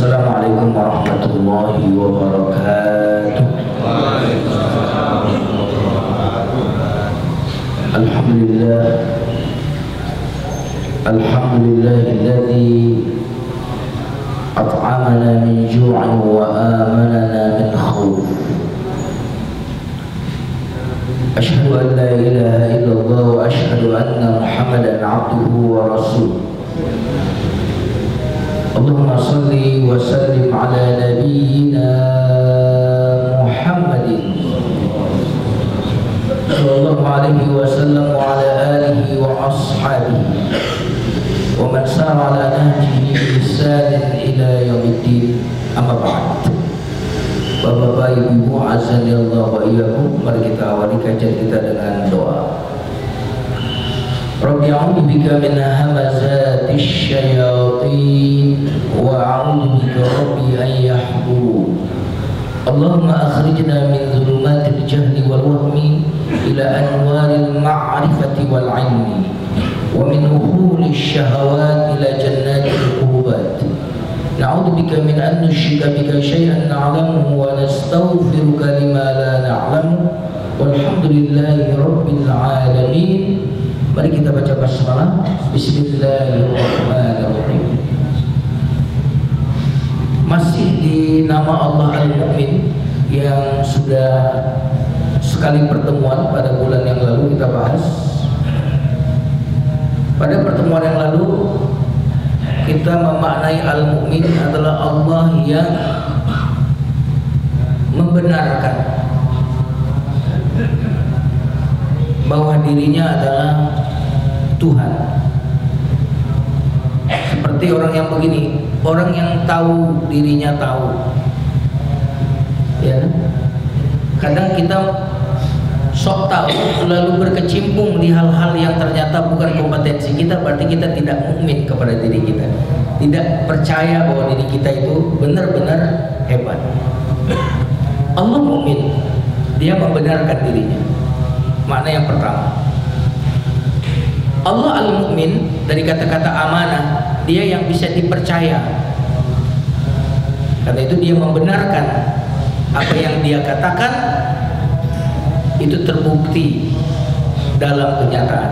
Assalamualaikum warahmatullahi wabarakatuh. Alhamdulillah, alhamdulillahilladzi at'amana min ju'in wa amanana min khawf. Asyhadu an la ilaha illallah wa asyhadu anna Muhammadan abduhu wa rasuluh. Allahumma salli wa sallim ala nabiyyina Muhammadin sallallahu alaihi wa sallam wa ala alihi wa ashabihi wa man sara ala nahjihi bi ihsanin ila yaumiddin. Amma ba'd. Bapak-bapak, ibu-ibu, azani Allah wa iyyakum. Mari kita awali kajian kita dengan doa. Rabbi a'udzu bika min hamazatis syayatin wa a'udzu bika rabbi an yahdurun. Allahumma akhrijna min dhulumatil jahli wal wahmi ila anwaril ma'rifati wal ilmi wa min uhulish syahawat ila jannatil qurbat. Na'udzu bika min an nusyrika bika syai'an na'lamuhu wa nastaghfiruka lima la na'lamu. Walhamdulillahi rabbil alamin. Mari kita baca basmalah. Bismillahirrahmanirrahim. Masih di nama Allah Al-Mu'min yang sudah sekali pertemuan pada bulan yang lalu kita bahas. Pada pertemuan yang lalu kita memaknai Al-Mu'min adalah Allah yang membenarkan bahwa dirinya adalah Tuhan. Seperti orang yang begini, orang yang tahu dirinya tahu, ya. Kadang kita sok tahu lalu berkecimpung di hal-hal yang ternyata bukan kompetensi kita, berarti kita tidak mukmin kepada diri kita, tidak percaya bahwa diri kita itu benar-benar hebat. Allah mukmin, Dia membenarkan dirinya. Makna yang pertama, Allah Al-Mu'min dari kata-kata amanah, Dia yang bisa dipercaya. Karena itu Dia membenarkan apa yang Dia katakan itu terbukti dalam kenyataan.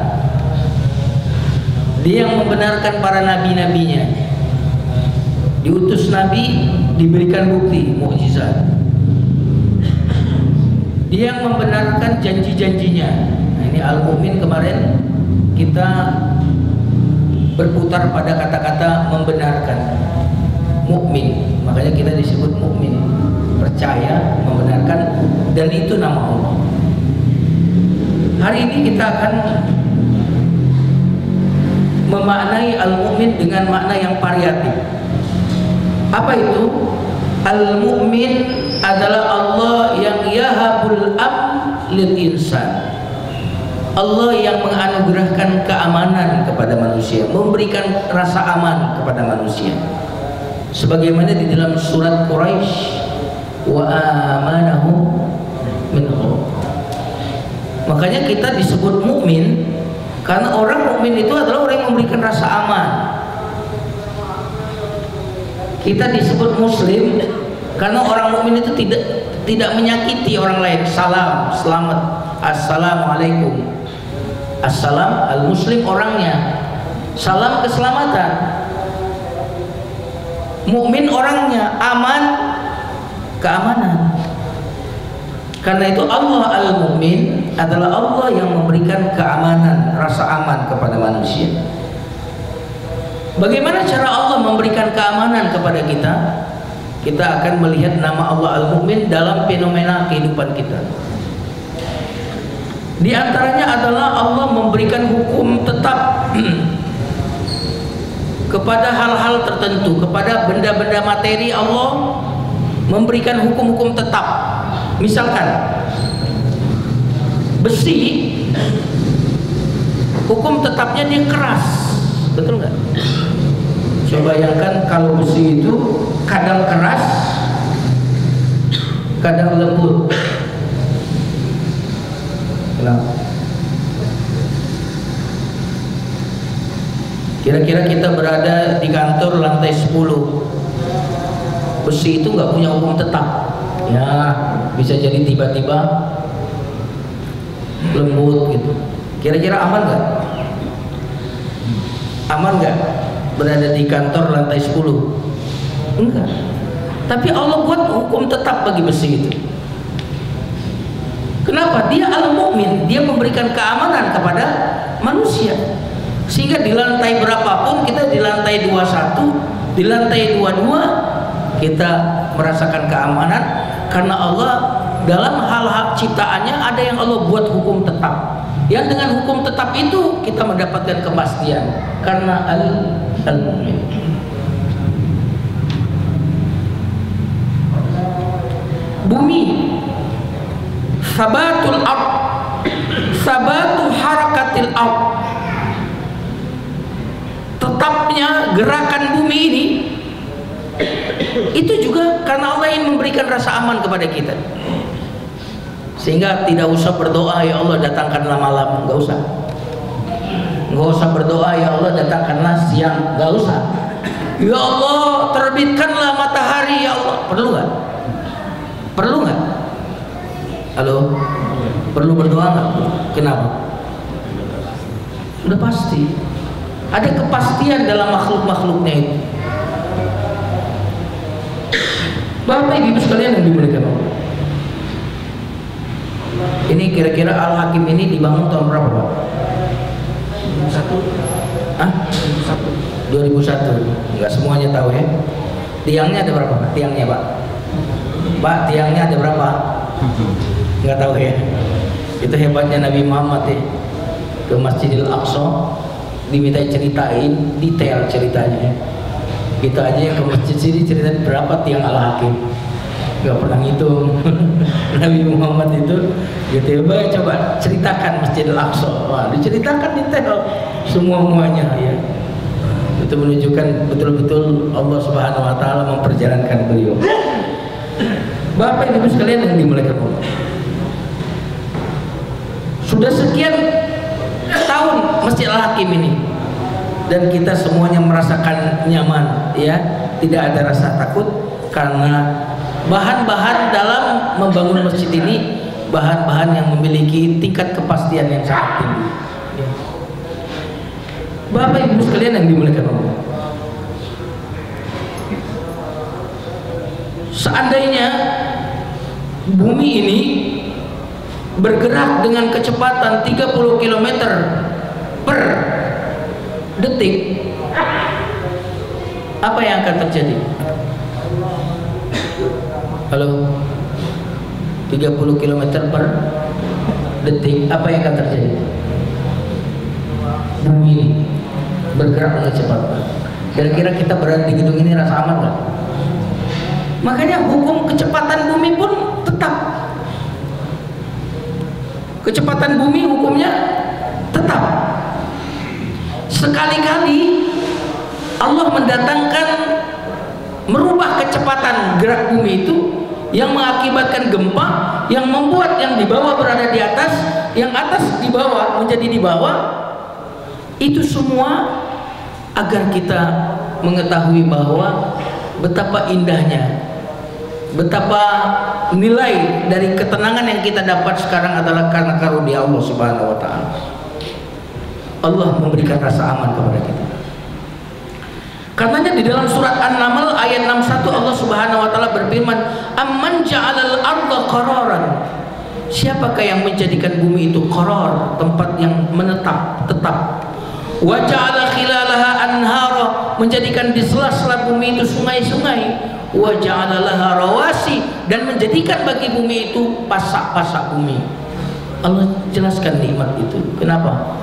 Dia yang membenarkan para nabi-nabinya. Diutus nabi, diberikan bukti, mukjizat. Dia yang membenarkan janji-janjinya. Nah, ini Al-Mu'min. Kemarin kita berputar pada kata-kata membenarkan, mukmin. Makanya kita disebut mukmin, percaya, membenarkan, dan itu nama Allah. Hari ini kita akan memaknai Al-Mu'min dengan makna yang variatif. Apa itu? Al-Mu'min adalah Allah yang yahabul amn lil insan. Allah yang menganugerahkan keamanan kepada manusia, memberikan rasa aman kepada manusia. Sebagaimana di dalam surat Quraisy, wa amanahu min khauf. Makanya kita disebut mukmin karena orang mukmin itu adalah orang yang memberikan rasa aman. Kita disebut muslim karena orang mukmin itu tidak menyakiti orang lain. Salam, selamat, assalamualaikum. Assalam, al-muslim orangnya. Salam, keselamatan. Mukmin orangnya, aman, keamanan. Karena itu Allah Al-Mu'min adalah Allah yang memberikan keamanan, rasa aman kepada manusia. Bagaimana cara Allah memberikan keamanan kepada kita? Kita akan melihat nama Allah Al-Mu'min dalam fenomena kehidupan kita. Di antaranya adalah Allah memberikan hukum tetap kepada hal-hal tertentu, kepada benda-benda materi. Allah memberikan hukum-hukum tetap. Misalkan besi, hukum tetapnya dia keras, betul nggak? Coba bayangkan kalau besi itu kadang keras, kadang lembut. Kenapa? Kira-kira kita berada di kantor lantai 10. besi itu nggak punya hukum tetap. Ya, bisa jadi tiba-tiba lembut gitu. Kira-kira aman nggak? Aman nggak berada di kantor lantai 10? Enggak. Tapi Allah buat hukum tetap bagi besi itu. Kenapa? Dia al-mu'min, dia memberikan keamanan kepada manusia. Sehingga di lantai berapapun, kita di lantai 21, di lantai 22, kita merasakan keamanan karena Allah dalam hal-hal ciptaannya ada yang Allah buat hukum tetap. Yang dengan hukum tetap itu kita mendapatkan kepastian karena al-mu'min. Bumi, sabatul ard, sabatu harakatil ard, tetapnya gerakan bumi ini itu juga karena Allah ingin memberikan rasa aman kepada kita, sehingga tidak usah berdoa ya Allah datangkanlah malam, nggak usah berdoa ya Allah datangkanlah siang, nggak usah. Ya Allah terbitkanlah matahari ya Allah, perlu nggak? Perlu nggak? Halo, perlu berdoa nggak? Kenapa? Sudah pasti ada kepastian dalam makhluk-makhluknya itu. Bapak Ibu sekalian yang dimuliakan Allah, ini kira-kira Al-Hakim ini dibangun tahun berapa Pak? 2001. Hah? 2001. Enggak semuanya tahu ya. Tiangnya ada berapa Pak? Tiangnya Pak? Pak, tiangnya ada berapa? Enggak tahu ya. Itu hebatnya Nabi Muhammad ya. Ke Masjidil Aqsa diminta ceritain detail ceritanya ya. Kita aja yang ke masjid sini ceritain berapa tiang Al-Hakim, nggak pernah ngitung. Nabi Muhammad itu gitu ya, coba ceritakan Masjidil Aqsa. Wah, diceritakan detail semuanya ya. Itu menunjukkan betul-betul Allah Subhanahu Wa Taala memperjalankan beliau. Bapak Ibu sekalian yang dimuliakan Allah, sudah sekian tahun Masjid Al-Hakim ini dan kita semuanya merasakan nyaman ya, tidak ada rasa takut karena bahan-bahan dalam membangun masjid ini bahan-bahan yang memiliki tingkat kepastian yang sangat tinggi ya. Bapak Ibu sekalian yang dimuliakan Allah, seandainya bumi ini bergerak dengan kecepatan 30 km per detik, apa yang akan terjadi? Halo, 30 km per detik, apa yang akan terjadi? Bumi ini bergerak dengan cepat. Kira-kira kita berada di gedung ini rasa aman nggak? Makanya hukum kecepatan bumi pun tetap. Kecepatan bumi hukumnya tetap. Sekali-kali Allah mendatangkan merubah kecepatan gerak bumi itu yang mengakibatkan gempa, yang membuat yang di bawah berada di atas, yang atas di bawah menjadi di bawah. Itu semua agar kita mengetahui bahwa betapa indahnya, betapa nilai dari ketenangan yang kita dapat sekarang adalah karena karunia Allah Subhanahu Wa Taala. Allah memberikan rasa aman kepada kita. Karenanya di dalam surat An-Naml ayat 61 Allah Subhanahu Wa Taala berfirman, "Amman ja'alal arda qararan." Siapakah yang menjadikan bumi itu qarar, tempat yang menetap, tetap. Wa ja'ala khilalaha anhara, menjadikan di sela-sela bumi itu sungai-sungai. Wa ja'ala laha rawasi, dan menjadikan bagi bumi itu pasak-pasak bumi. Allah jelaskan nikmat itu. Kenapa?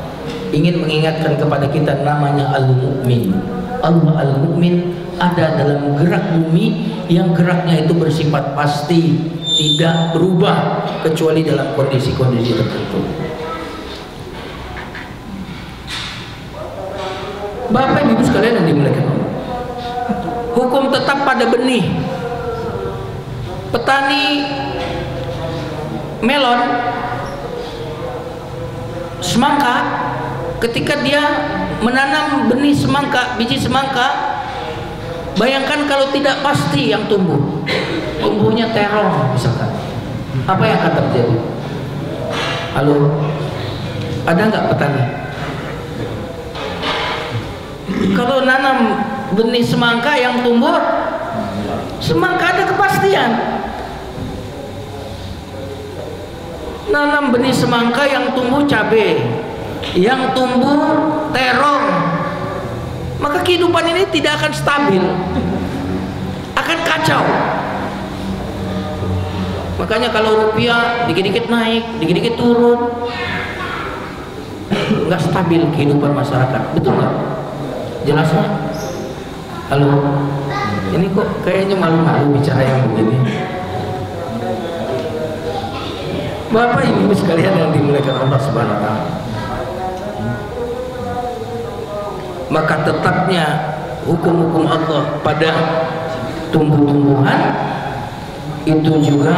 Ingin mengingatkan kepada kita namanya Al-Mu'min. Allah Al-Mu'min ada dalam gerak bumi yang geraknya itu bersifat pasti, tidak berubah kecuali dalam kondisi-kondisi tertentu. Bapak Ibu sekalian yang dimuliakan Allah, hukum tetap pada benih. Petani melon, semangka, ketika dia menanam benih semangka, biji semangka, Bayangkan kalau tidak pasti yang tumbuhnya terong misalkan, apa yang akan terjadi? Halo, ada nggak petani? Kalau nanam benih semangka yang tumbuh semangka, ada kepastian. Nanam benih semangka yang tumbuh cabai, yang tumbuh terong, maka kehidupan ini tidak akan stabil, akan kacau. Makanya kalau rupiah dikit-dikit naik, dikit-dikit turun, nggak stabil kehidupan masyarakat, betul nggak? Jelas nggak? Halo, ini kok kayaknya malu-malu bicara yang begini. Bapak Ibu sekalian yang dimuliakan Allah Subhanahu wa taala, maka tetapnya hukum-hukum Allah pada tumbuh-tumbuhan itu juga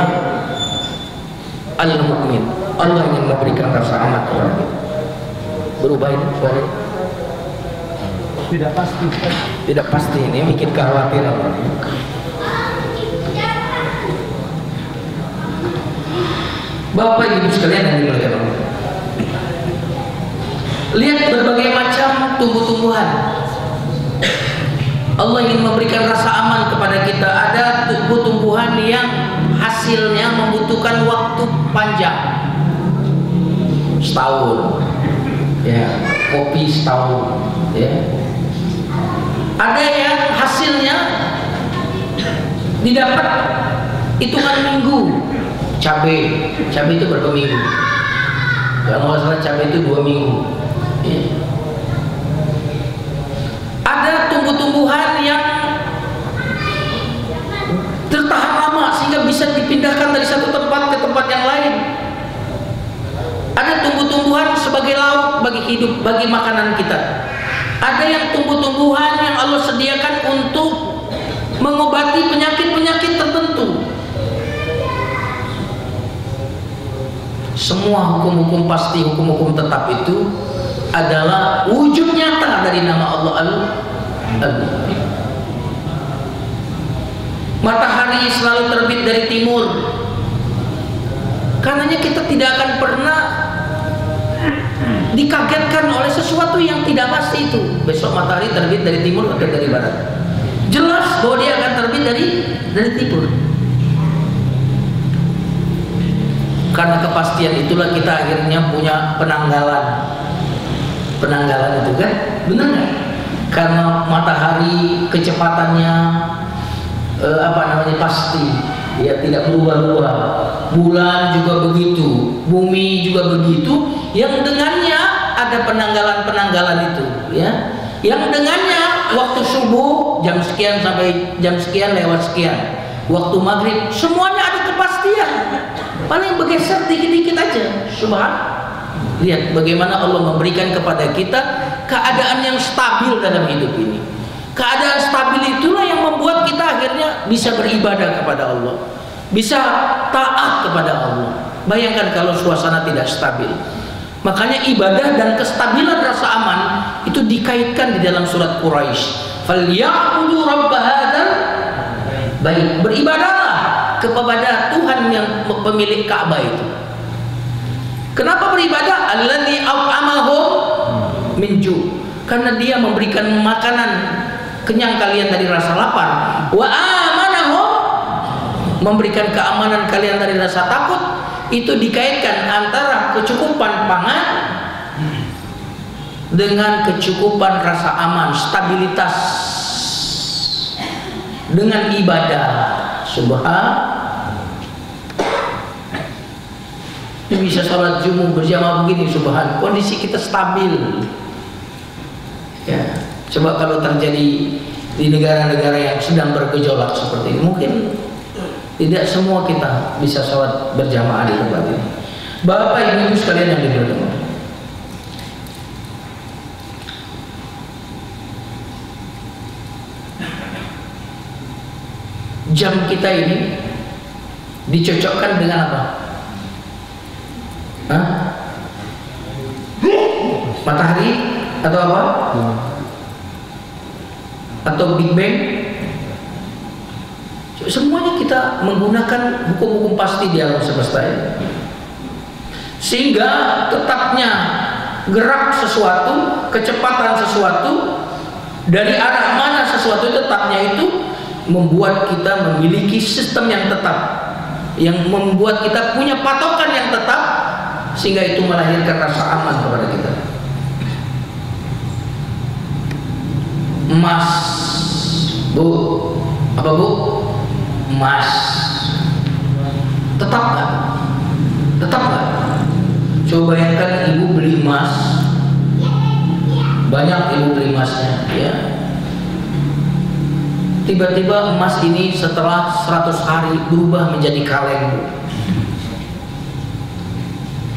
al-mu'min. Allah ingin memberikan rasa aman kepada kita. Berubah ini suara tidak pasti. Tidak pasti, ini bikin kekhawatiran. Bapak Ibu sekalian yang dimuliakan Allah, lihat berbagai macam tumbuh-tumbuhan. Allah ingin memberikan rasa aman kepada kita. Ada tumbuh-tumbuhan yang hasilnya membutuhkan waktu panjang, setahun, ya, kopi setahun, ya. Ada yang hasilnya didapat hitungan minggu. Cabai itu berapa minggu? Kalau nggak salah cabai itu 2 minggu, ya. Ada tumbuh-tumbuhan yang tertahan lama sehingga bisa dipindahkan dari satu tempat ke tempat yang lain. Ada tumbuh-tumbuhan sebagai lauk bagi hidup, bagi makanan kita. Ada yang tumbuh-tumbuhan yang Allah sediakan untuk mengobati penyakit-penyakit tertentu. Semua hukum-hukum pasti, hukum-hukum tetap itu adalah wujud nyata dari nama Allah Al-Mu'min. Matahari selalu terbit dari timur. Karenanya kita tidak akan pernah dikagetkan oleh sesuatu yang tidak pasti itu. Besok matahari terbit dari timur atau dari barat, jelas bahwa dia akan terbit dari timur. Karena kepastian itulah kita akhirnya punya penanggalan itu kan, benar nggak? Karena matahari kecepatannya pasti, ya, tidak berubah-ubah. Bulan juga begitu, bumi juga begitu. Yang dengannya ada penanggalan itu, ya. Yang dengannya waktu subuh jam sekian sampai jam sekian lewat sekian. Waktu maghrib semuanya ada kepastian. Paling bergeser dikit-dikit aja. Subhanallah. Lihat bagaimana Allah memberikan kepada kita keadaan yang stabil dalam hidup ini. Keadaan stabil itulah yang membuat kita akhirnya bisa beribadah kepada Allah, bisa taat kepada Allah. Bayangkan kalau suasana tidak stabil. Makanya ibadah dan kestabilan rasa aman itu dikaitkan di dalam surat Quraisy. Falyaqudu rabb hadzal bait. Beribadahlah kepada Tuhan yang pemilik Ka'bah itu. Kenapa beribadah? Alladzi at'amahum min ju'. Karena dia memberikan makanan kenyang kalian dari rasa lapar. Wa amanahum, memberikan keamanan kalian dari rasa takut. Itu dikaitkan antara kecukupan pangan dengan kecukupan rasa aman, stabilitas, dengan ibadah. Ini bisa sholat Jumat berjamaah begini, subhan, kondisi kita stabil, ya. Coba kalau terjadi di negara-negara yang sedang bergejolak seperti ini, mungkin tidak semua kita bisa sholat berjamaah di tempat ini. Bapak Ibu sekalian yang diberkahi, jam kita ini dicocokkan dengan apa? Hah? Matahari atau apa? Atau Big Bang? Semuanya kita menggunakan hukum-hukum pasti di alam semesta ini, sehingga tetapnya gerak sesuatu, kecepatan sesuatu, dari arah mana sesuatu tetapnya itu membuat kita memiliki sistem yang tetap, yang membuat kita punya patokan yang tetap, sehingga itu melahirkan rasa aman kepada kita. Emas, Bu, apa Bu? Emas, tetap nggak? Tetap nggak? Coba bayangkan ibu beli emas, banyak ibu beli emasnya, ya. Tiba-tiba emas ini setelah 100 hari berubah menjadi kaleng,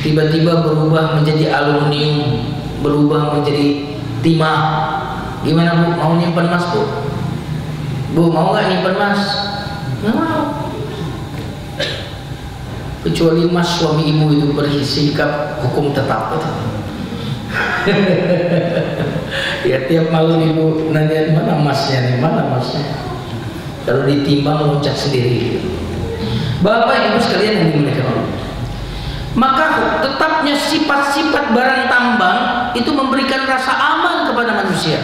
tiba-tiba berubah menjadi aluminium, berubah menjadi timah. Gimana Bu? Mau nyimpen emas Bu? Bu mau nggak nyimpen emas? Nggak mau. Kecuali emas suami ibu itu bersikap hukum tetap. Ya tiap malam ibu nanya mana emasnya nih, mana emasnya. Kalau ditimbang loncat sendiri. Bapak ibu sekalian yang dimuliakan Allah, maka tetapnya sifat-sifat barang tambang itu memberikan rasa aman kepada manusia.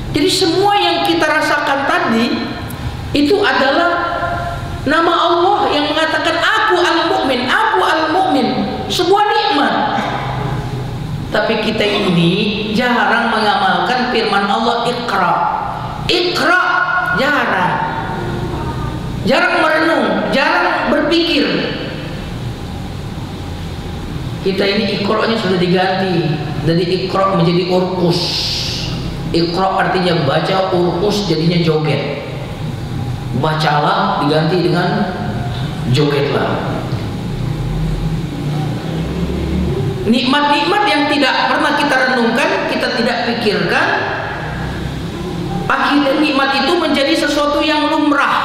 Jadi semua yang kita rasakan tadi itu adalah nama Allah yang mengatakan aku al-mu'min, aku al-mu'min, sebuah nikmat. Tapi kita ini jarang mengamalkan firman Allah Iqra. Iqra, jarang merenung, jarang berpikir. Kita ini Iqra-nya sudah diganti dari Iqra menjadi Urqus. Iqra artinya baca, Urqus jadinya joget. Bacalah diganti dengan jogetlah. Nikmat-nikmat yang tidak pernah kita renungkan, kita tidak pikirkan, akhirnya nikmat itu menjadi sesuatu yang lumrah,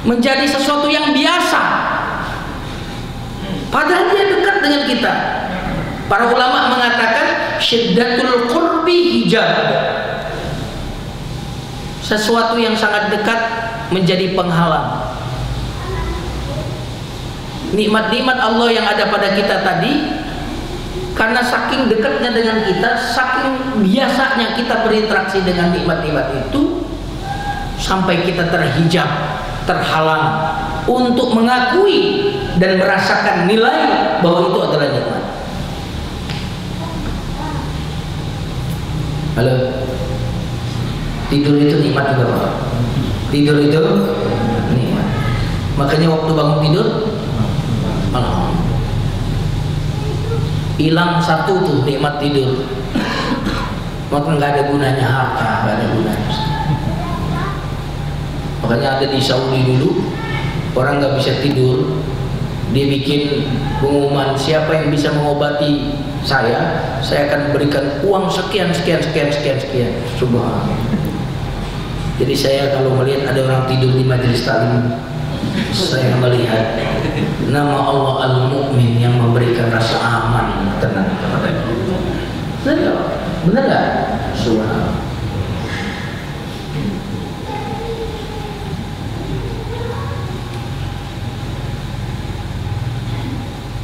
menjadi sesuatu yang biasa, padahal dia dekat dengan kita. Para ulama mengatakan syiddatul qurbi hijab, sesuatu yang sangat dekat menjadi penghalang. Nikmat-nikmat Allah yang ada pada kita tadi, karena saking dekatnya dengan kita, saking biasanya kita berinteraksi dengan nikmat-nikmat itu, sampai kita terhijab, terhalang untuk mengakui dan merasakan nilai bahwa itu adalah nikmat. Halo, tidur itu nikmat juga Pak. Tidur itu nikmat. Makanya waktu bangun tidur, hilang satu tuh nikmat tidur. Maka nggak ada gunanya harta, nggak ada gunanya. Makanya ada di Saudi dulu, orang nggak bisa tidur, dia bikin pengumuman, siapa yang bisa mengobati saya akan berikan uang sekian. Subhanallah. Jadi saya kalau melihat ada orang tidur di majelis taklim, saya melihat nama Allah Al-Mu'min yang memberikan rasa aman, tenang kepada kita. Benar nggak? Subhanallah.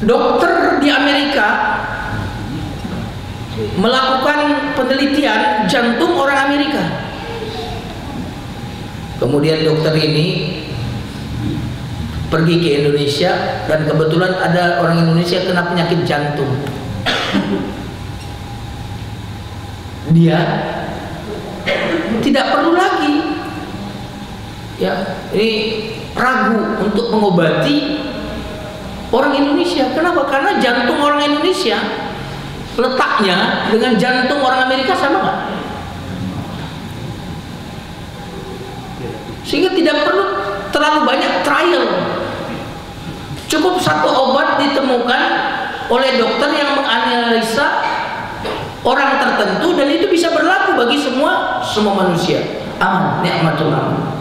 Dokter di Amerika melakukan penelitian jantung orang Amerika. Kemudian dokter ini pergi ke Indonesia dan kebetulan ada orang Indonesia kena penyakit jantung. Dia tidak perlu lagi ragu untuk mengobati orang Indonesia. Kenapa? Karena jantung orang Indonesia letaknya dengan jantung orang Amerika sama nggak? Sehingga tidak perlu terlalu banyak trial. Cukup satu obat ditemukan oleh dokter yang menganalisa orang tertentu dan itu bisa berlaku bagi semua manusia. Aman, nikmatul aman.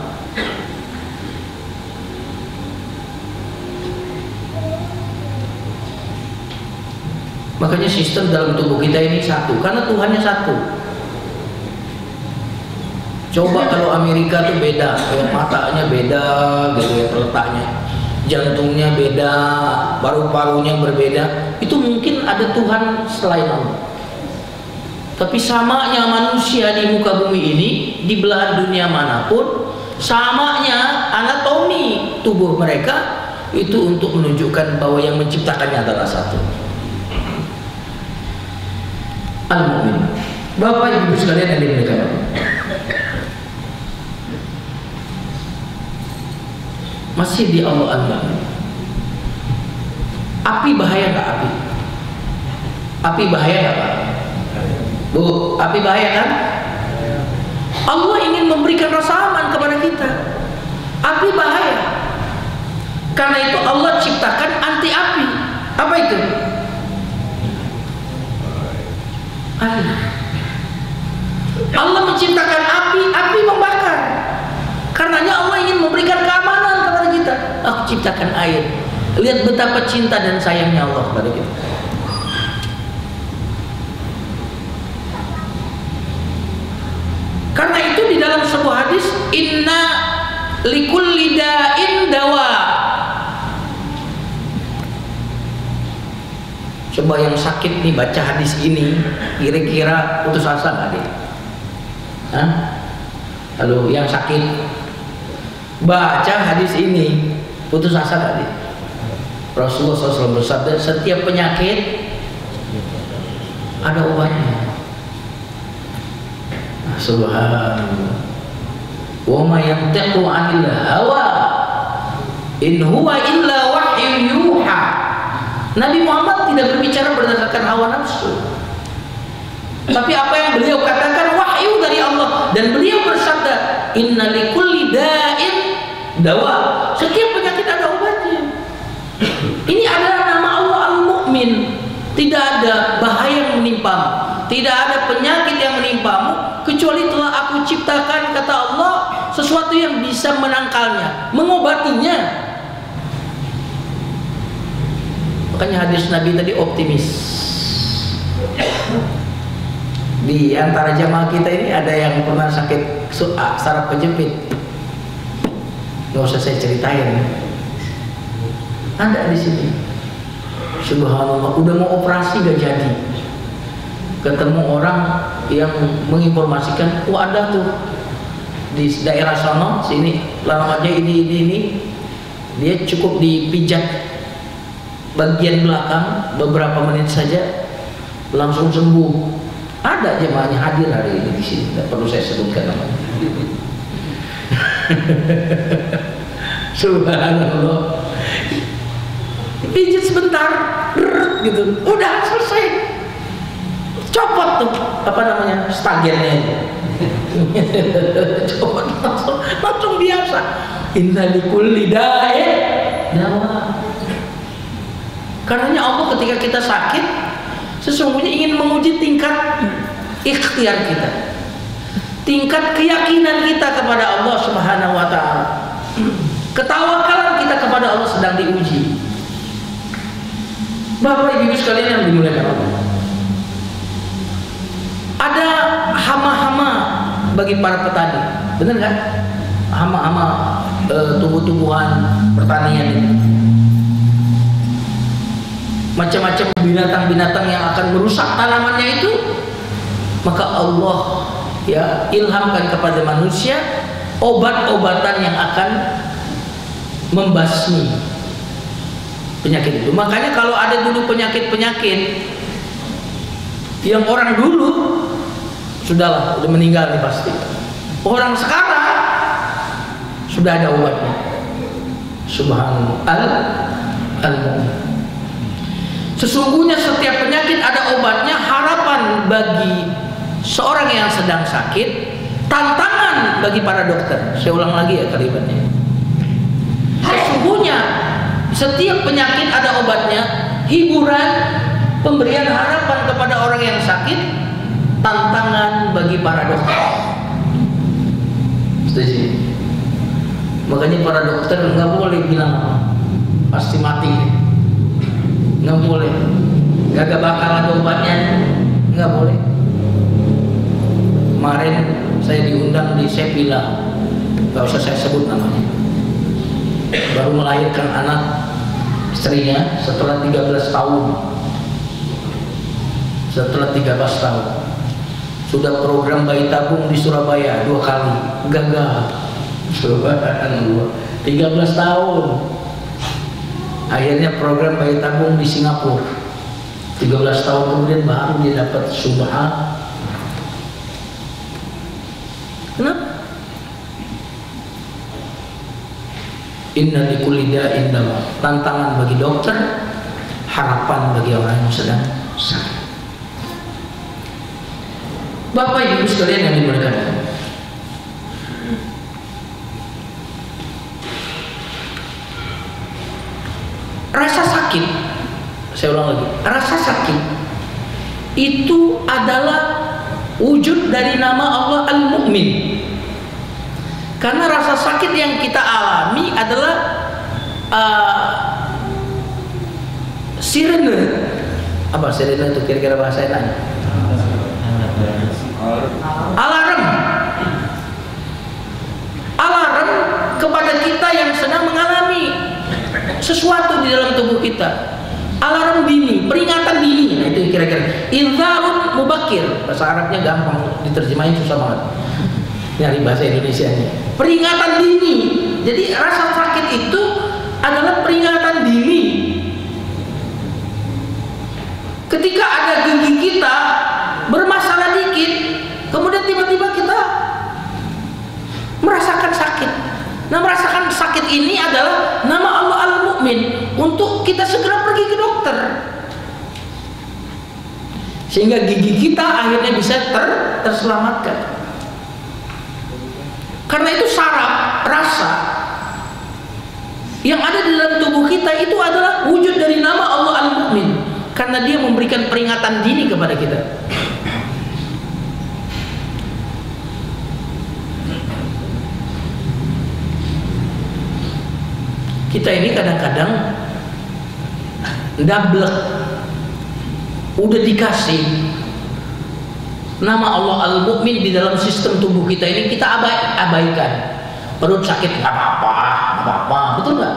Makanya sistem dalam tubuh kita ini satu, karena Tuhannya satu. Coba kalau Amerika tuh beda, ya, matanya beda gitu ya, letaknya, jantungnya beda, paru-parunya berbeda. Itu mungkin ada Tuhan selain Allah. Tapi samanya manusia di muka bumi ini, di belahan dunia manapun, samanya anatomi tubuh mereka itu untuk menunjukkan bahwa yang menciptakannya adalah satu. Al-Mu'min. Bapak Ibu sekalian yang dimuliakan Allah, masih di Allah Al-Mu'min. Api bahaya nggak api? Api bahaya nggak Pak? Bu, api bahaya kan? Allah ingin memberikan rasa aman kepada kita. Api bahaya. Karena itu Allah ciptakan anti api. Apa itu? Air. Allah menciptakan api, api membakar. Karenanya Allah ingin memberikan keamanan kepada kita. Aku ciptakan air. Lihat betapa cinta dan sayangnya Allah kepada kita. Karena itu di dalam sebuah hadis, inna likulli da'in dawa. Coba yang sakit nih baca hadis ini, kira-kira putus asa nggak dia? Hah? Lalu yang sakit baca hadis ini, putus asa nggak dia? Rasulullah SAW bersabda, setiap penyakit ada obatnya. Subhanallah. Wa ma yantiqu 'anil hawa in huwa illa wahyun yuha. Nabi Muhammad tidak berbicara berdasarkan hawa nafsu, tapi apa yang beliau katakan wahyu dari Allah. Dan beliau bersabda, inna likulli da'in dawa. Setiap penyakit ada obatnya. Ini adalah nama Allah Al-Mu'min. Tidak ada bahaya yang menimpamu, tidak ada penyakit yang menimpamu kecuali telah aku ciptakan, kata Allah, sesuatu yang bisa menangkalnya, mengobatinya. Makanya hadis Nabi tadi optimis. Di antara jamaah kita ini ada yang pernah sakit saraf kejepit. Gak usah saya ceritain. Ada di sini. Subhanallah, udah mau operasi gak jadi. Ketemu orang yang menginformasikan, oh ada tuh di daerah sana, sini, alamatnya ini. Dia cukup dipijat bagian belakang beberapa menit saja langsung sembuh. Ada jemaahnya hadir hari ini di sini, tidak perlu saya sebutkan namanya. Subhanallah. Pijit sebentar, gitu, udah selesai. Copot tuh apa namanya stagennya, copot langsung biasa. Inna likulli da'in dawa. Karenanya Allah ketika kita sakit sesungguhnya ingin menguji tingkat ikhtiar kita, tingkat keyakinan kita kepada Allah Subhanahu wa ta'ala. Ketawakalan kita kepada Allah sedang diuji. Bapak Ibu sekalian yang dimuliakan Allah, ada hama-hama bagi para petani, benar kan? Hama-hama tumbuh-tumbuhan pertanian ini, macam-macam binatang-binatang yang akan merusak tanamannya itu. Maka Allah ya ilhamkan kepada manusia obat-obatan yang akan membasmi penyakit itu. Makanya kalau ada dulu penyakit-penyakit yang orang dulu sudahlah udah meninggal nih pasti, orang sekarang sudah ada obatnya. Subhanallah. Al-Mu'min. Sesungguhnya setiap penyakit ada obatnya. Harapan bagi seorang yang sedang sakit, tantangan bagi para dokter. Saya ulang lagi ya kalimatnya. Sesungguhnya setiap penyakit ada obatnya. Hiburan, pemberian harapan kepada orang yang sakit, tantangan bagi para dokter. Setuju? Makanya para dokter nggak boleh bilang pasti mati, nggak boleh, nggak bakal ada obatnya, nggak boleh. Kemarin saya diundang di Sepila, nggak usah saya sebut namanya, baru melahirkan anak istrinya setelah 13 tahun. Setelah 13 tahun sudah program bayi tabung di Surabaya 2 kali gagal. Subhanallah, 13 tahun. Akhirnya program bayi tabung di Singapura 13 tahun kemudian baru dia dapat subhan. Kenapa? Inna likulli da'in dawa. Tantangan bagi dokter, harapan bagi orang yang sedang sakit. Bapak Ibu sekalian yang dimuliakan, rasa sakit, saya ulang lagi, rasa sakit itu adalah wujud dari nama Allah Al-Mu'min. Karena rasa sakit yang kita alami adalah sirene. Apa sirene itu kira-kira bahasa lain? Alarm. Alarm kepada kita yang sedang mengalami sesuatu di dalam tubuh kita. Alarm dini, peringatan dini. Nah, itu kira-kira inzarun mubakir. Bahasa Arabnya gampang diterjemahin, susah banget nyari bahasa Indonesianya. Peringatan dini. Jadi rasa sakit itu adalah peringatan dini. Ketika ada gigi kita bermasalah dikit, kemudian tiba-tiba kita merasakan sakit. Nah, merasakan sakit ini adalah nama Allah Al-Mu'min untuk kita segera pergi ke dokter, sehingga gigi kita akhirnya bisa terselamatkan. Karena itu saraf, rasa yang ada di dalam tubuh kita itu adalah wujud dari nama Allah Al-Mu'min, karena dia memberikan peringatan dini kepada kita. Kita ini kadang-kadang ndablek, udah dikasih nama Allah Al-Mu'min di dalam sistem tubuh kita ini, kita abaikan. Perut sakit, nggak apa-apa, betul nggak?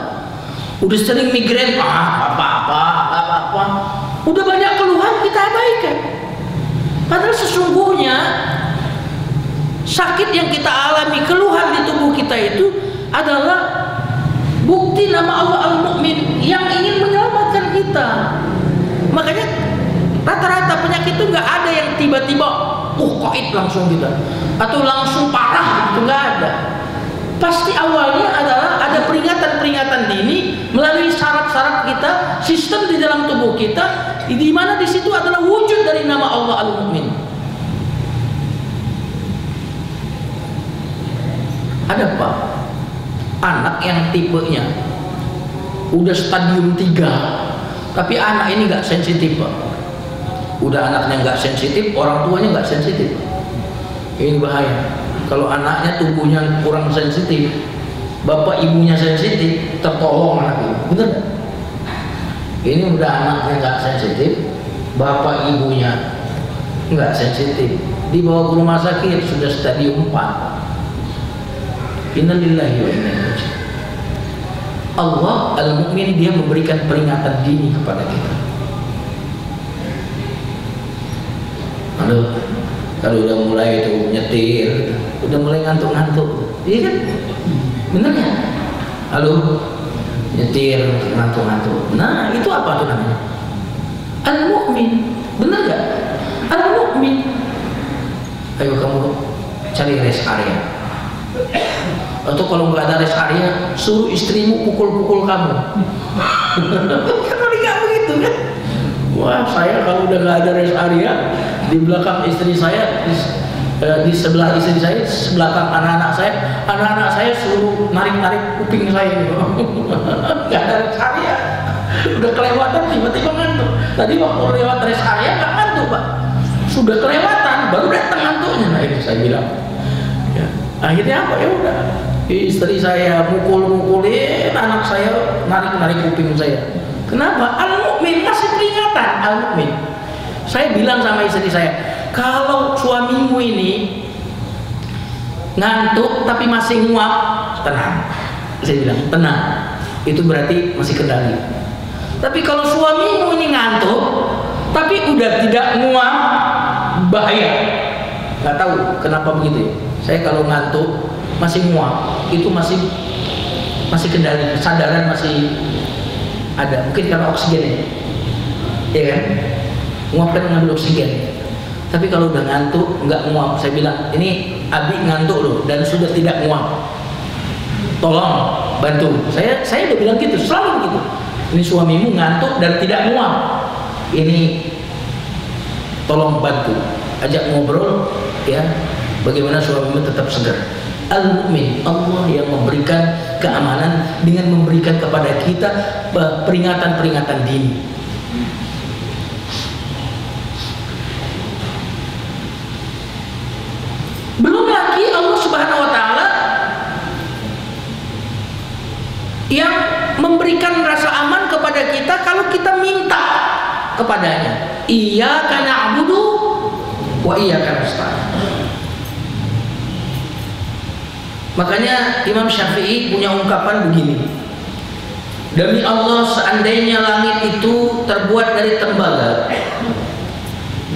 Udah sering migrain, nggak apa-apa. Udah banyak keluhan, kita abaikan. Padahal sesungguhnya sakit yang kita alami, keluhan di tubuh kita itu adalah bukti nama Allah Al-Mu'min yang ingin menyelamatkan kita. Makanya rata-rata penyakit itu nggak ada yang tiba-tiba koit langsung kita, atau langsung parah, itu nggak ada. Pasti awalnya adalah ada peringatan-peringatan dini melalui saraf-saraf kita, sistem di dalam tubuh kita, di mana di situ adalah wujud dari nama Allah Al-Mu'min. Ada apa? Anak yang tipenya udah stadium 3, tapi anak ini nggak sensitif, Pak. Udah anaknya nggak sensitif, orang tuanya nggak sensitif. Ini bahaya. Kalau anaknya tubuhnya kurang sensitif, bapak ibunya sensitif, tertolong anak itu, betul nggak? Ini udah anaknya nggak sensitif, bapak ibunya nggak sensitif, dibawa ke rumah sakit sudah stadium 4. Innalillahi wa inna ilaihi raji'un. Allah Al-Mu'min, dia memberikan peringatan dini kepada kita. Kalau udah mulai itu nyetir, udah mulai ngantuk-ngantuk, iya kan? Bener ya? Halo, nyetir ngantuk-ngantuk. Nah, itu apa tuh namanya? Al-Mu'min, bener gak? Al-Mu'min. Ayo kamu cari rest area. Atau kalau nggak ada rest area, suruh istrimu pukul-pukul kamu. Kalau nggak begitu kan? Wah, saya kalau udah nggak ada rest area, di belakang istri saya, di sebelah istri saya, di belakang anak-anak saya suruh narik-narik kuping saya. Nggak ada rest area, udah kelewatan, tiba-tiba ngantuk. Tadi waktu lewat rest area nggak ngantuk, Pak. Sudah kelewatan, baru datang ngantuknya. Nah, itu saya bilang. Ya. Akhirnya apa? Ya udah, istri saya mukul-mukulin, anak saya narik-narik kuping saya. Kenapa? Al-Mu'min kasih peringatan. Al-Mu'min. Saya bilang sama istri saya, kalau suamimu ini ngantuk tapi masih nguap, tenang. Saya bilang tenang, itu berarti masih kendali. Tapi kalau suamimu ini ngantuk tapi udah tidak nguap, bahaya. Nggak tahu kenapa begitu ya. Saya kalau ngantuk masih nguap, itu masih kendali, kesadaran masih ada. Mungkin karena oksigen ya kan? Nguap kan mengambil oksigen. Tapi kalau udah ngantuk nggak nguap, saya bilang ini Abi ngantuk loh dan sudah tidak nguap, tolong bantu. Saya udah bilang gitu, selalu begitu. Ini suamimu ngantuk dan tidak nguap, ini tolong bantu, ajak ngobrol ya, bagaimana suamimu tetap segar. Al-Mu'min, Allah yang memberikan keamanan dengan memberikan kepada kita peringatan-peringatan dini. Belum lagi Allah Subhanahu wa taala yang memberikan rasa aman kepada kita kalau kita minta kepadanya. Iyyaka na'budu wa iyyaka nasta'in. Makanya Imam Syafi'i punya ungkapan begini: demi Allah, seandainya langit itu terbuat dari tembaga,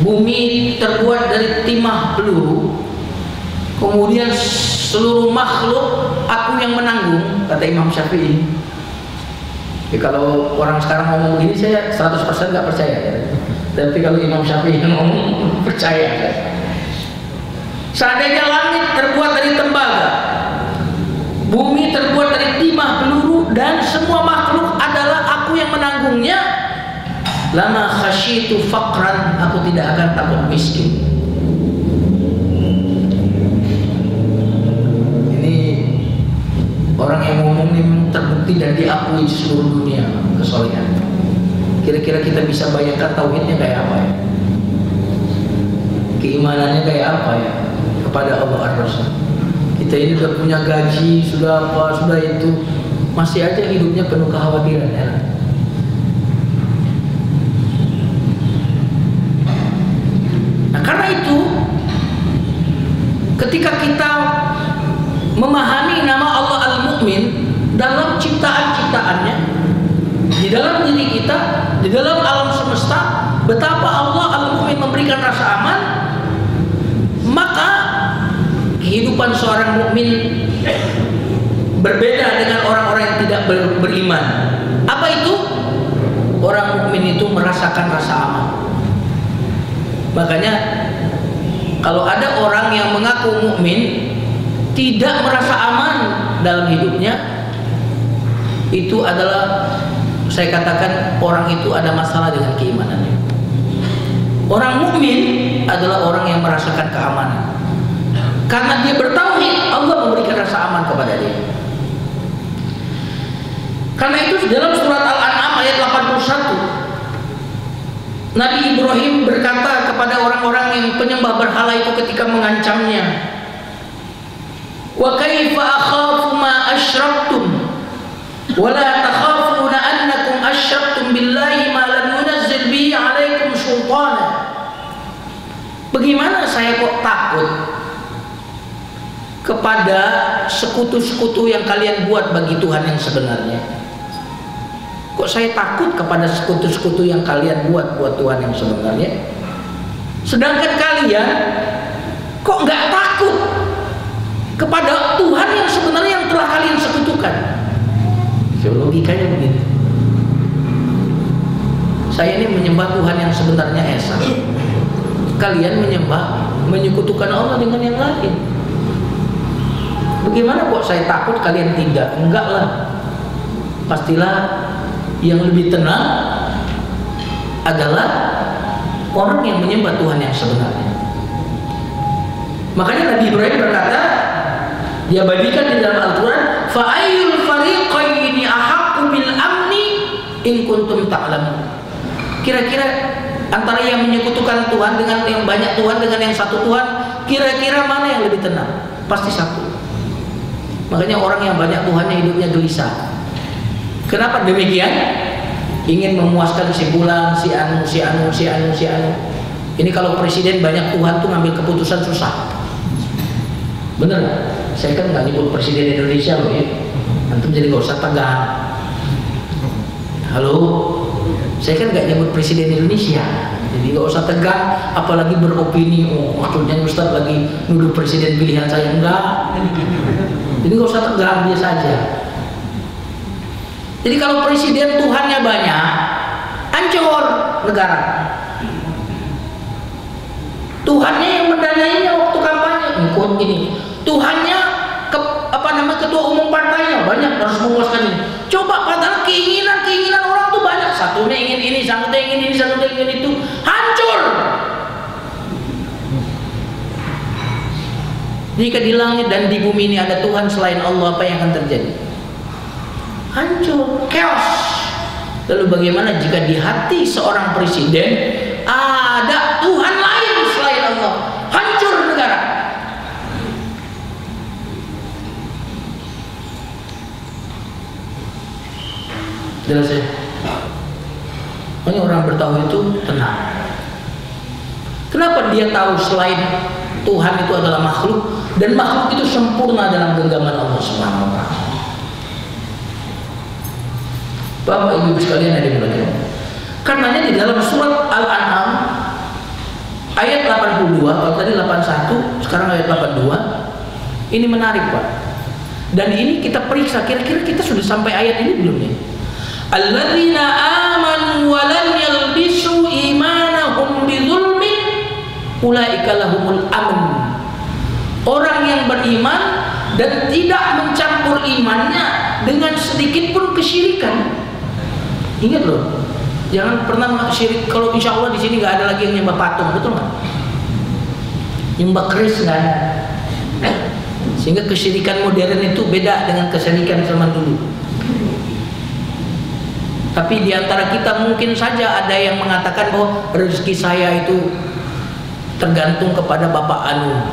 bumi terbuat dari timah peluru, kemudian seluruh makhluk aku yang menanggung, kata Imam Syafi'i. Ya, kalau orang sekarang ngomong begini saya 100% nggak percaya ya. Tapi kalau Imam Syafi'i ngomong percaya. Seandainya langit terbuat dari tembaga, bumi terbuat dari timah peluru, dan semua makhluk adalah aku yang menanggungnya, lama khasyitu faqran, aku tidak akan takut miskin. Ini orang yang ngomong ini terbukti dan diakui di seluruh dunia kesolehan. Kira-kira kita bisa bayangkan tauhidnya kayak apa ya? Keimanannya kayak apa ya kepada Allah Ar-Rasul? Kita ini sudah punya gaji, sudah apa, sudah itu, masih aja hidupnya penuh kekhawatiran ya. Nah, karena itu ketika kita memahami nama Allah Al-Mu'min dalam ciptaan-ciptaannya, di dalam diri kita, di dalam alam semesta, betapa Allah Al-Mu'min memberikan rasa aman, maka kehidupan seorang mukmin berbeda dengan orang-orang yang tidak beriman. Apa itu? Orang mukmin itu merasakan rasa aman. Makanya kalau ada orang yang mengaku mukmin tidak merasa aman dalam hidupnya, itu adalah, saya katakan, orang itu ada masalah dengan keimanannya. Orang mukmin adalah orang yang merasakan keamanan. Karena dia bertauhid, Allah memberikan rasa aman kepada dia. Karena itu dalam surat Al-An'am ayat 81, Nabi Ibrahim berkata kepada orang-orang yang penyembah berhala itu ketika mengancamnya, wa kaifa akhafu ma asyraktum wa la takhafuna annakum asyraktum billahi ma lam yunazzil bihi alaikum sultana. Bagaimana saya kok takut kepada sekutu-sekutu yang kalian buat bagi Tuhan yang sebenarnya? Kok saya takut kepada sekutu-sekutu yang kalian buat Tuhan yang sebenarnya? Sedangkan kalian kok nggak takut kepada Tuhan yang sebenarnya yang telah kalian sekutukan? Logikanya begitu. Saya ini menyembah Tuhan yang sebenarnya esa. Kalian menyekutukan Allah dengan yang lain. Bagaimana kok saya takut kalian tidak? Enggak lah. Pastilah yang lebih tenang adalah orang yang menyembah Tuhan yang sebenarnya. Makanya Nabi Ibrahim berkata, dia bagikan di dalam Al-Quran, fa ayyul fariqaini ahaqqu bil amni in kuntum ta'lamun. Kira-kira antara yang menyekutukan Tuhan dengan yang banyak Tuhan dengan yang satu Tuhan, kira-kira mana yang lebih tenang? Pasti satu. Makanya orang yang banyak Tuhannya hidupnya gelisah. Kenapa demikian? Ingin memuaskan si fulan, si anu. Ini kalau presiden banyak Tuhan tuh ngambil keputusan susah. Bener, saya kan nggak nyebut presiden Indonesia loh ya. Antum jadi nggak usah tegang. Halo, saya kan nggak nyebut presiden Indonesia, jadi nggak usah tegang. Apalagi beropini, oh maksudnya Ustaz lagi nuduh presiden pilihan saya, enggak. Jadi nggak usah tegang, biasa aja. Jadi kalau presiden Tuhannya banyak, hancur negara. Tuhannya yang mendanainya waktu kampanye, ikut ini. Tuhannya ketua umum partainya banyak, harus memuaskan ini. Coba padahal keinginan orang tuh banyak. Satunya ingin ini, satunya ingin ini, satunya ingin itu, hancur. Jika di langit dan di bumi ini ada Tuhan selain Allah, apa yang akan terjadi? Hancur, chaos. Lalu bagaimana jika di hati seorang presiden ada Tuhan lain selain Allah? Hancur negara. Jelas ya? Makanya orang bertauhid itu tenang. Kenapa dia tahu selain Tuhan itu adalah makhluk, dan makhluk itu sempurna dalam genggaman Allah Subhanahu wa taala. Bapak Ibu sekalian yang dimuliakan. Karenanya di dalam surat Al-An'am ayat 82, kalau tadi 81, sekarang ayat 82. Ini menarik, Pak. Dan ini kita periksa, kira-kira kita sudah sampai ayat ini belum nih? Alladzina amanu wa lam yalbisu imanahum bidzulmin ulaika lahumul amn. Orang yang beriman dan tidak mencampur imannya dengan sedikit pun kesyirikan. Ingat loh, jangan pernah syirik. Kalau insya Allah di sini nggak ada lagi yang nyembah patung, betul nggak? Nyembah keris nggak ada. Sehingga kesyirikan modern itu beda dengan kesyirikan zaman dulu. Tapi di antara kita mungkin saja ada yang mengatakan bahwa rezeki saya itu tergantung kepada Bapak Anu,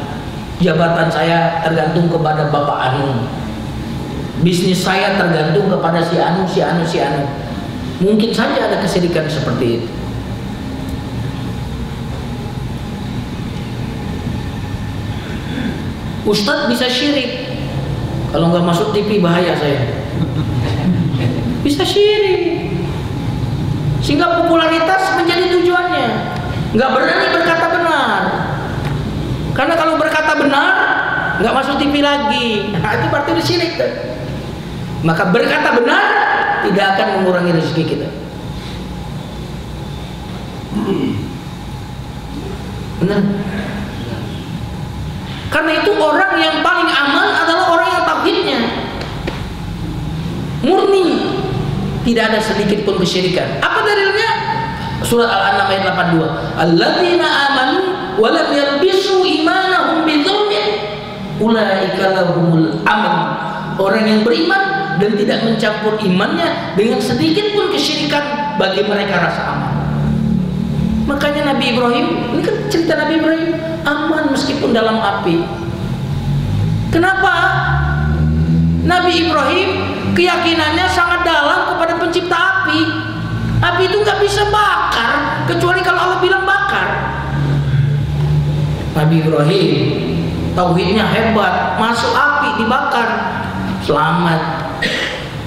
jabatan saya tergantung kepada Bapak Anu, bisnis saya tergantung kepada si Anu, si Anu, si Anu. Mungkin saja ada kesyirikan seperti itu. Ustadz bisa syirik, kalau nggak masuk TV bahaya saya. Bisa syirik, sehingga popularitas menjadi tujuannya. Nggak berani berkata benar, karena kalau berkata benar nggak masuk TV lagi. Nah, itu berarti udah syirik kan? Maka berkata benar tidak akan mengurangi rezeki kita. Benar. Karena itu orang yang paling aman adalah orang yang tauhidnya murni, tidak ada sedikit pun kesyirikan. Apa dalilnya? Surat Al-An'am ayat 82. Alladzina amanu wa lam yalbisu imanahum bidzulmin ulaika lahumul amn. Orang yang beriman dan tidak mencampur imannya dengan sedikit pun kesyirikan, bagi mereka rasa aman. Makanya Nabi Ibrahim, ini kan cerita Nabi Ibrahim, aman meskipun dalam api. Kenapa? Nabi Ibrahim keyakinannya sangat dalam kepada pencipta api. Api itu nggak bisa bakar kecuali kalau Allah bilang bakar. Nabi Ibrahim tauhidnya hebat, masuk api dibakar, selamat.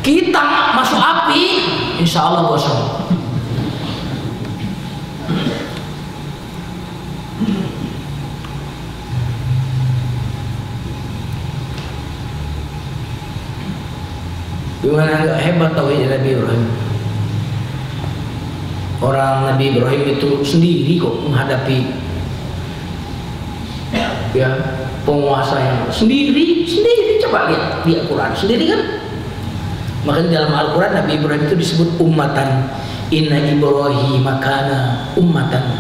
Kita masuk api, insya Allah gosong. Gimana nggak hebat tauhidnya Nabi Ibrahim? Orang Nabi Ibrahim itu sendiri kok menghadapi ya penguasa yang sendiri. Coba lihat di Al-Quran sendiri kan. Makanya dalam Al-Quran Nabi Ibrahim itu disebut ummatan. Inna Ibrahim kana ummatan.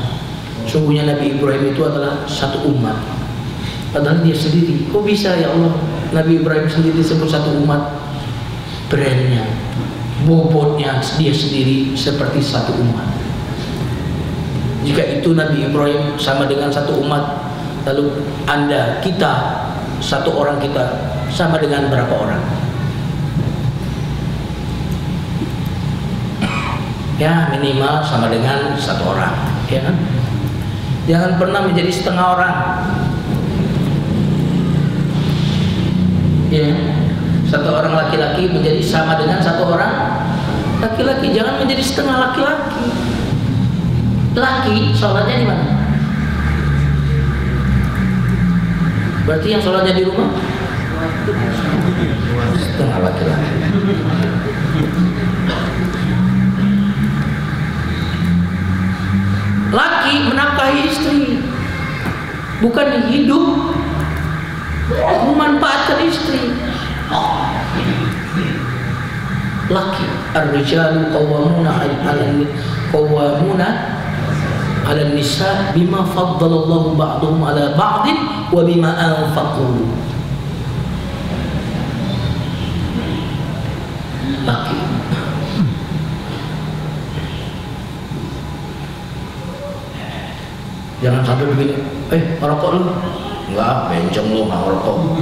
Sungguhnya Nabi Ibrahim itu adalah satu umat. Padahal dia sendiri. Kok bisa ya Allah Nabi Ibrahim sendiri disebut satu umat? Brandnya, bobotnya dia sendiri seperti satu umat. Jika itu Nabi Ibrahim sama dengan satu umat, lalu Anda, kita, satu orang kita sama dengan berapa orang? Ya minimal sama dengan satu orang, ya kan? Jangan pernah menjadi setengah orang. Ya, satu orang laki-laki menjadi sama dengan satu orang laki-laki, jangan menjadi setengah laki-laki. Laki sholatnya di mana? Berarti yang sholatnya di rumah setengah laki-laki. Laki menafkahi istri, bukan hidup memanfaatkan istri. Laki, ar-rijalu qawwamuna 'ala nisa bima faddalallahu ba'dhum 'ala ba'din wa bima anfaqu. Laki. Jangan sampai begini, merokok lu. Enggak, bencong lu mau rokok.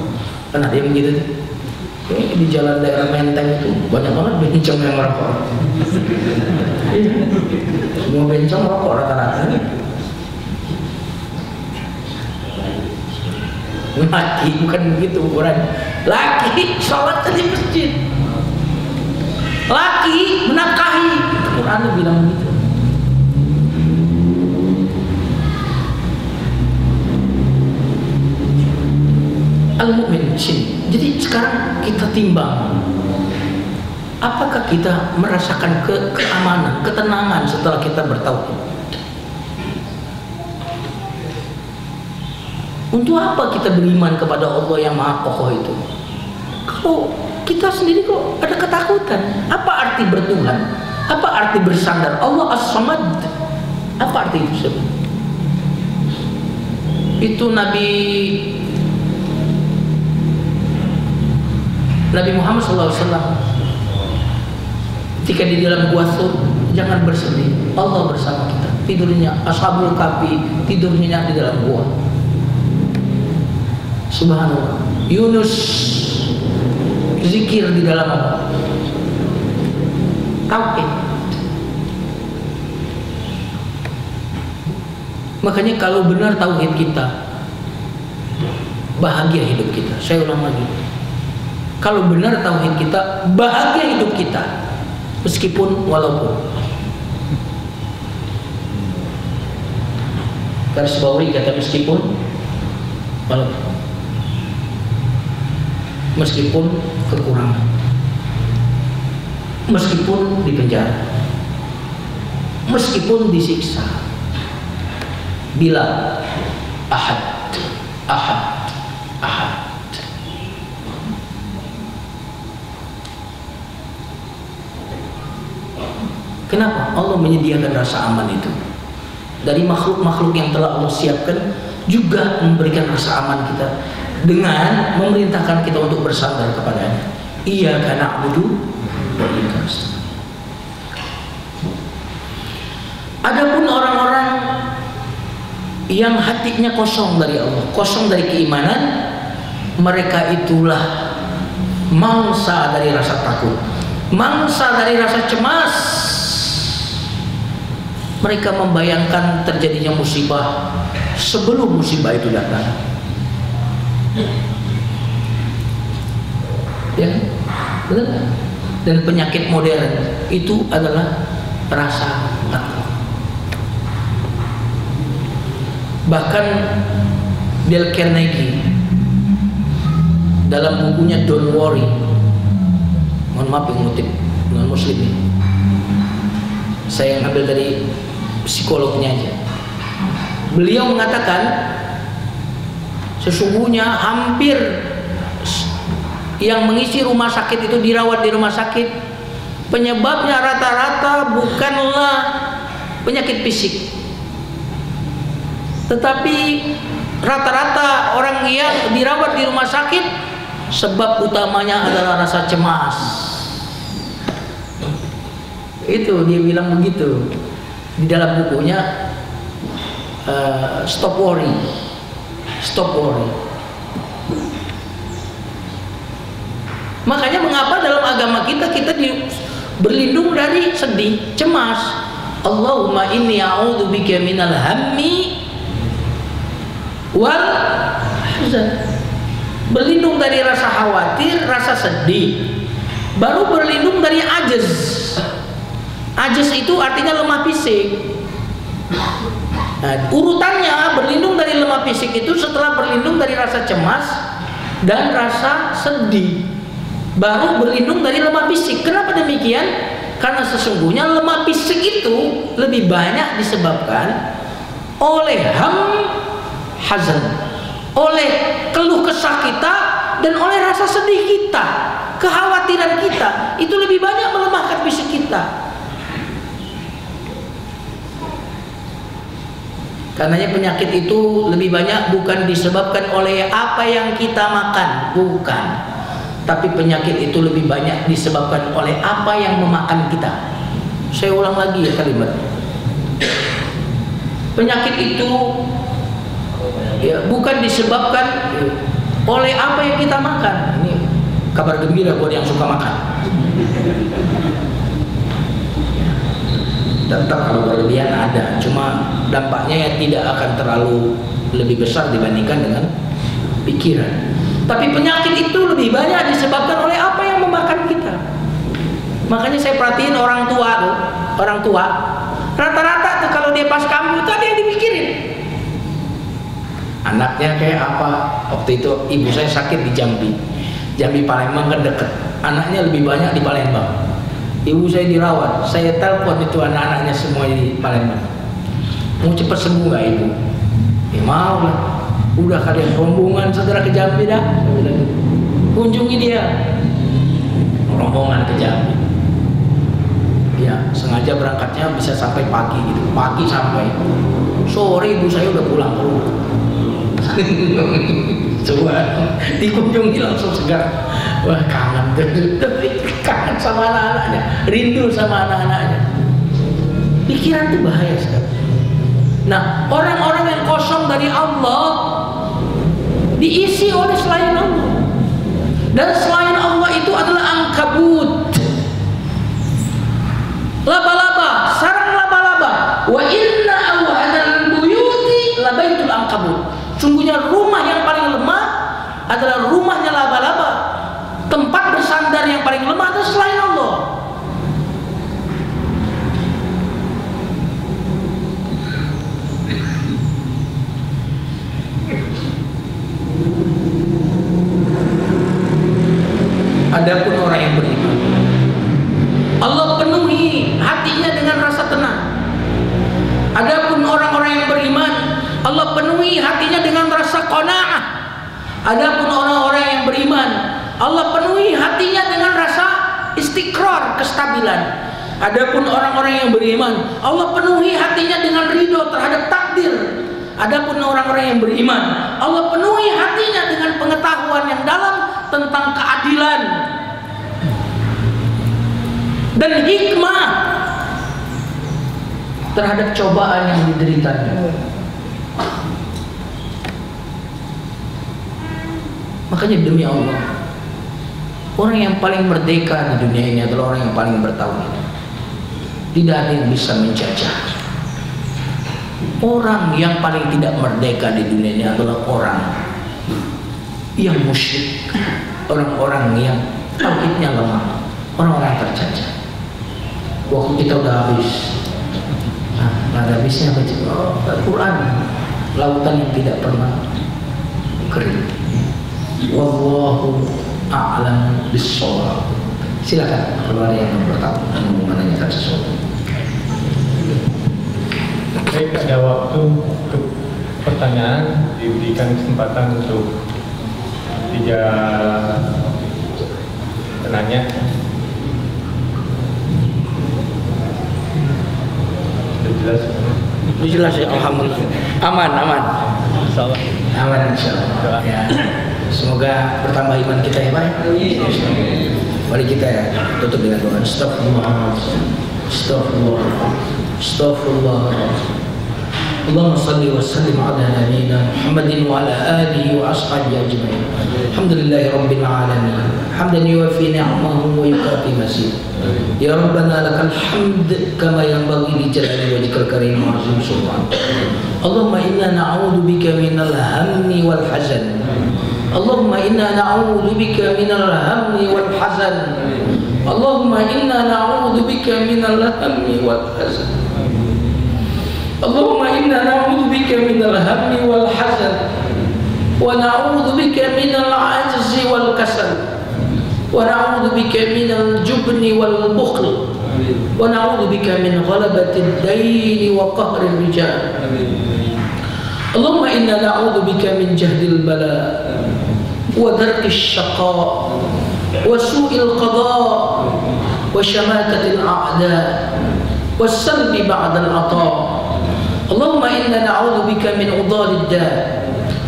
Kan ada yang begitu. Di jalan daerah Menteng itu banyak banget bencong yang merokok. Semua bencong merokok rata-rata. Laki bukan begitu ukuran. Laki sholat di masjid. Laki menafkahi. Quran bilang begitu. Al-mu'min sini. Jadi sekarang kita timbang, apakah kita merasakan keamanan, ketenangan setelah kita bertauhid? Untuk apa kita beriman kepada Allah yang Maha Kokoh itu? Kalau kita sendiri kok ada ketakutan. Apa arti bertuhan? Apa arti bersandar? Allah As-Samad. Apa arti itu? Itu Nabi Muhammad SAW ketika di dalam gua Thur, jangan bersedih, Allah bersama kita. Tidurnya Ashabul Kahfi, tidurnya di dalam gua. Subhanallah. Yunus zikir di dalam apa? Tauhid. Makanya kalau benar tauhid kita, bahagia hidup kita. Saya ulang lagi. Kalau benar tauhid kita, bahagia hidup kita, meskipun walaupun. Garis bawahi kata meskipun walaupun, meskipun kekurangan, meskipun dipenjara, meskipun disiksa. Bila ahad. Kenapa Allah menyediakan rasa aman itu? Dari makhluk-makhluk yang telah Allah siapkan juga memberikan rasa aman kita dengan memerintahkan kita untuk bersandar kepadanya. Iyyaka na'budu wa iyyaka nasta'in. Adapun orang-orang yang hatinya kosong dari Allah, kosong dari keimanan, mereka itulah mangsa dari rasa takut, mangsa dari rasa cemas. Mereka membayangkan terjadinya musibah sebelum musibah itu datang. Ya, benar. Dan penyakit modern itu adalah rasa takut. Bahkan Dale Carnegie dalam bukunya Don't Worry, mohon maaf yang ngutip non muslim ini, saya ngambil dari psikolognya aja. Beliau mengatakan sesungguhnya hampir yang mengisi rumah sakit itu, dirawat di rumah sakit, penyebabnya rata-rata bukanlah penyakit fisik, tetapi rata-rata orang yang dirawat di rumah sakit sebab utamanya adalah rasa cemas. Itu dia bilang begitu di dalam bukunya Stop Worry. Makanya mengapa dalam agama kita berlindung dari sedih, cemas. Allahumma inni a'udzubika minal hammi wal hazan. berlindung dari rasa khawatir, rasa sedih, baru berlindung dari ajaz. Ajaz itu artinya lemah fisik. Nah, urutannya berlindung dari lemah fisik itu setelah berlindung dari rasa cemas dan rasa sedih, baru berlindung dari lemah fisik. Kenapa demikian? Karena sesungguhnya lemah fisik itu lebih banyak disebabkan oleh hazan, oleh keluh kesah kita, dan oleh rasa sedih kita, kekhawatiran kita. Itu lebih banyak melemahkan fisik kita. Karenanya penyakit itu lebih banyak bukan disebabkan oleh apa yang kita makan, bukan. Tapi penyakit itu lebih banyak disebabkan oleh apa yang memakan kita. Saya ulang lagi ya kalimat. Penyakit itu ya bukan disebabkan oleh apa yang kita makan. Ini kabar gembira buat yang suka makan. Tetap kalau berlebihan ada, cuma dampaknya ya tidak akan terlalu lebih besar dibandingkan dengan pikiran. Tapi penyakit itu lebih banyak disebabkan oleh apa yang memakan kita. Makanya saya perhatiin orang tua tuh, orang tua rata-rata tuh kalau dia pas kambuh tuh ada yang dipikirin. Anaknya kayak apa? Waktu itu ibu saya sakit di Jambi Palembang kan deket. Anaknya lebih banyak di Palembang. Ibu saya dirawat, saya telepon itu anak-anaknya semua di Palembang. Mau cepat sembuh nggak ibu? Ya mau lah. Udah kalian rombongan segera ke Jambi dah. Kunjungi dia. Rombongan ke Jambi. Ya sengaja berangkatnya bisa sampai pagi gitu. Pagi sampai. Sore ibu saya udah pulang ke rumah. Coba dikunjungi langsung segar. Wah kangen, kangen sama anak-anaknya, rindu sama anak-anaknya. Pikiran itu bahaya sekali. Nah, orang-orang yang kosong dari Allah diisi oleh selain Allah, dan selain Allah itu adalah ankabut, laba-laba, sarang laba-laba. Wa inna awhadal buyuti labaitul ankabut. Sungguhnya rumah yang paling lemah adalah rumahnya laba-laba. Tempat bersandar yang paling lemah adalah selain Allah. Adapun orang yang beriman, Allah penuhi hatinya dengan rasa tenang. Adapun orang-orang yang beriman, Allah penuhi hatinya dengan rasa qanaah. Adapun orang-orang yang beriman, Allah penuhi hatinya dengan rasa istiqrar, kestabilan. Adapun orang-orang yang beriman, Allah penuhi hatinya dengan ridho terhadap takdir. Adapun orang-orang yang beriman, Allah penuhi hatinya dengan pengetahuan yang dalam tentang keadilan dan hikmah terhadap cobaan yang dideritanya. Makanya demi Allah, orang yang paling merdeka di dunia ini adalah orang yang paling bertauhid. Tidak ada yang bisa menjajah. Orang yang paling tidak merdeka di dunia ini adalah orang yang musyrik, orang-orang yang tauhidnya lemah, orang-orang yang terjajah. Waktu kita udah habis, nggak ada habisnya baca Al-Quran, lautan yang tidak pernah kering. Wallahu a'lam bis-shawab. Silakan kalau ada yang bertamu dan menanyakan sesuatu. Baik, ada waktu untuk pertanyaan, diberikan kesempatan untuk 3 penanya. Sudah jelas? Sudah jelas ya, alhamdulillah. Aman. Insyaallah. Aman insyaallah. Ya. Semoga bertambah iman kita ya Pak. Mari kita tutup dengan doa. Astagfirullah. Astagfirullah. Astagfirullah. Allahumma salli wa sallim ala nabiyyina Muhammadin wa ala alihi wa ashabihi ajma'in. Alhamdulillahi rabbil alamin. Hamdan yuwafi ni'amahu wa yukafi mazid. Ya Rabbana lakal hamd kama yanbaghi li jalali wajhikal karim wa 'azimi sultan. Allahumma inna na'udzu bika minal hammi wal hazan. Allahumma inna na'udzu bika minal hammi wal hazan. Allahumma inna na'udzu bika minal hammi wal hazan. Allahumma inna na'udzu bika minal hammi wal hazan wa na'udzu bika minal 'ajzi wal kasal wa na'udzu bika minal jubni wal bukhl wa na'udzu bika min ghalabati ad-dayn wa qahri ar-rijal. Allahumma inna na'udzu bika min jahdil bala wa darki ash-shaqa wa su'il qada wa shamatati al-a'da wa salbi ba'da al-'ata. Allahumma inna na'udzu bika min udhal ad-da'.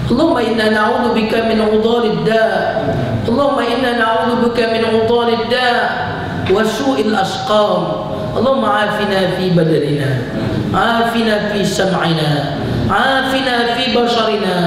Allahumma inna na'udzu bika min udhal ad-da'. Allahumma inna na'udzu bika min udhal ad-da' wa su'il asqam. Allahumma 'afina fi badanina, 'afina fi sam'ina, 'afina fi basarina.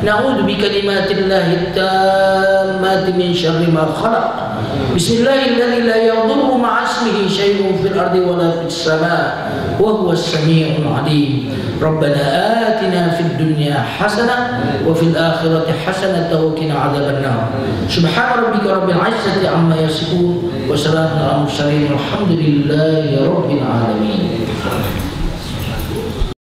Na'udzu bi kalimatillahi at-tammati min syarri ma khalaq. Bismillahilladzi la yadurru ma'a ismihi syai'un fil ardi wa la fis sama' wa huwas samii'ul 'aliim. Rabbana atina fid dunya hasanah wa fil akhirati hasanah wa qina 'adzabannar. Subhana rabbika rabbil 'izzati 'amma yasifun wa salamun 'alal mursalin walhamdulillahi rabbil 'alamin.